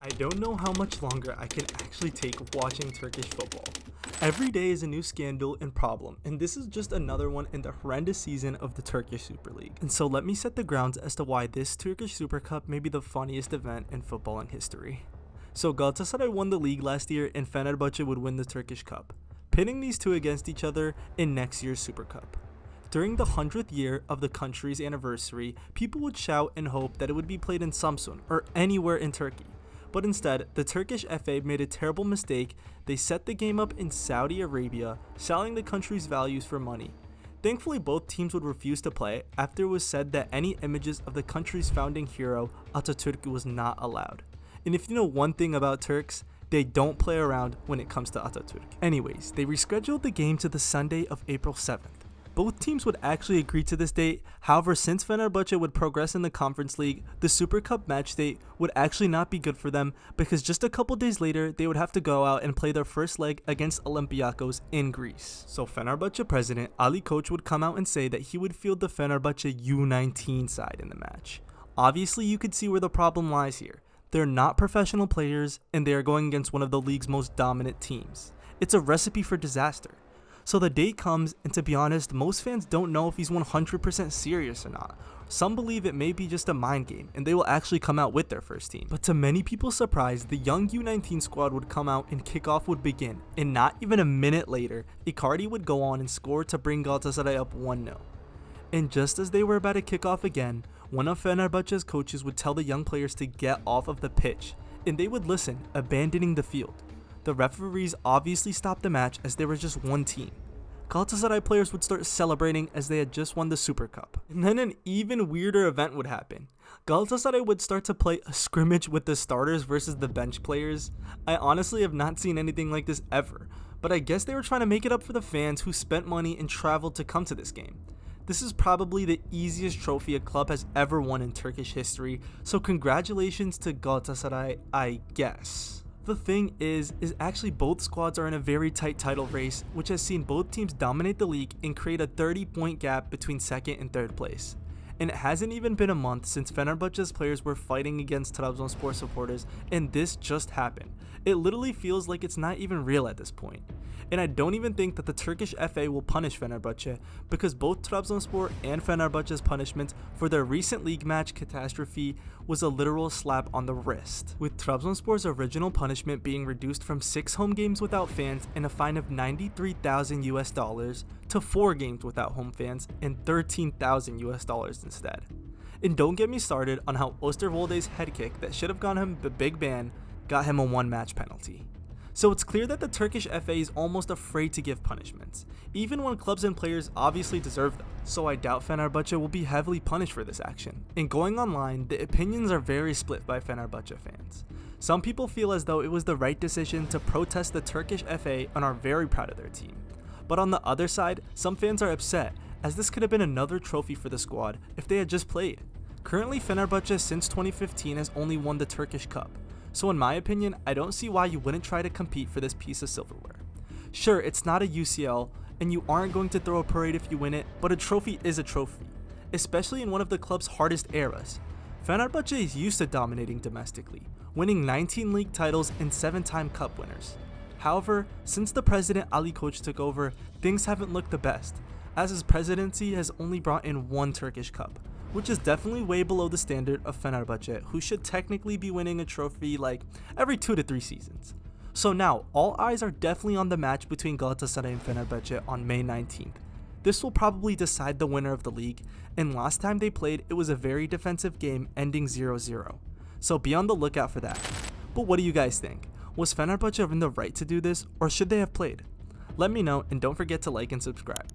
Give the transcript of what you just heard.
I don't know how much longer I can actually take watching Turkish football. Every day is a new scandal and problem, and this is just another one in the horrendous season of the Turkish Super League. And so let me set the grounds as to why this Turkish Supercup may be the funniest event in footballing history. So Galatasaray won the league last year and Fenerbahce would win the Turkish Cup, pitting these two against each other in next year's Supercup. During the 100th year of the country's anniversary, people would shout and hope that it would be played in Samsun or anywhere in Turkey. But instead, the Turkish FA made a terrible mistake. They set the game up in Saudi Arabia, selling the country's values for money. Thankfully, both teams would refuse to play after it was said that any images of the country's founding hero, Atatürk, was not allowed. And if you know one thing about Turks, they don't play around when it comes to Atatürk. Anyways, they rescheduled the game to the Sunday of April 7th. Both teams would actually agree to this date. However, since Fenerbahce would progress in the Conference League, the Super Cup match date would actually not be good for them because just a couple days later, they would have to go out and play their first leg against Olympiacos in Greece. So Fenerbahce president Ali Koç would come out and say that he would field the Fenerbahce U19 side in the match. Obviously, you could see where the problem lies here. They're not professional players and they are going against one of the league's most dominant teams. It's a recipe for disaster. So the date comes, and to be honest, most fans don't know if he's 100% serious or not. Some believe it may be just a mind game, and they will actually come out with their first team. But to many people's surprise, the young U19 squad would come out and kickoff would begin, and not even a minute later, Icardi would go on and score to bring Galatasaray up 1-0. And just as they were about to kick off again, one of Fenerbahce's coaches would tell the young players to get off of the pitch, and they would listen, abandoning the field. The referees obviously stopped the match as there was just one team. Galatasaray players would start celebrating as they had just won the Super Cup. And then an even weirder event would happen. Galatasaray would start to play a scrimmage with the starters versus the bench players. I honestly have not seen anything like this ever, but I guess they were trying to make it up for the fans who spent money and traveled to come to this game. This is probably the easiest trophy a club has ever won in Turkish history, so congratulations to Galatasaray, I guess. The thing is actually both squads are in a very tight title race, which has seen both teams dominate the league and create a 30-point gap between second and third place. And it hasn't even been a month since Fenerbahce's players were fighting against Trabzonspor supporters, and this just happened. It literally feels like it's not even real at this point. And I don't even think that the Turkish FA will punish Fenerbahce because both Trabzonspor and Fenerbahce's punishment for their recent league match catastrophe was a literal slap on the wrist, with Trabzonspor's original punishment being reduced from 6 home games without fans and a fine of $93,000 to 4 games without home fans and $13,000 instead. And don't get me started on how Osterwolde's head kick that should have gotten him the big ban got him a 1-match penalty. So it's clear that the Turkish FA is almost afraid to give punishments, even when clubs and players obviously deserve them. So I doubt Fenerbahce will be heavily punished for this action. And going online, the opinions are very split by Fenerbahce fans. Some people feel as though it was the right decision to protest the Turkish FA and are very proud of their team. But on the other side, some fans are upset, as this could have been another trophy for the squad if they had just played. Currently, Fenerbahce since 2015 has only won the Turkish Cup. So in my opinion, I don't see why you wouldn't try to compete for this piece of silverware. Sure, it's not a UCL, and you aren't going to throw a parade if you win it, but a trophy is a trophy, especially in one of the club's hardest eras. Fenerbahce is used to dominating domestically, winning 19 league titles and 7-time cup winners. However, since the president Ali Koç took over, things haven't looked the best, as his presidency has only brought in 1 Turkish Cup, which is definitely way below the standard of Fenerbahce, who should technically be winning a trophy like every 2 to 3 seasons. So now, all eyes are definitely on the match between Galatasaray and Fenerbahce on May 19th. This will probably decide the winner of the league, and last time they played, it was a very defensive game ending 0-0. So be on the lookout for that. But what do you guys think? Was Fenerbahce in the right to do this, or should they have played? Let me know, and don't forget to like and subscribe.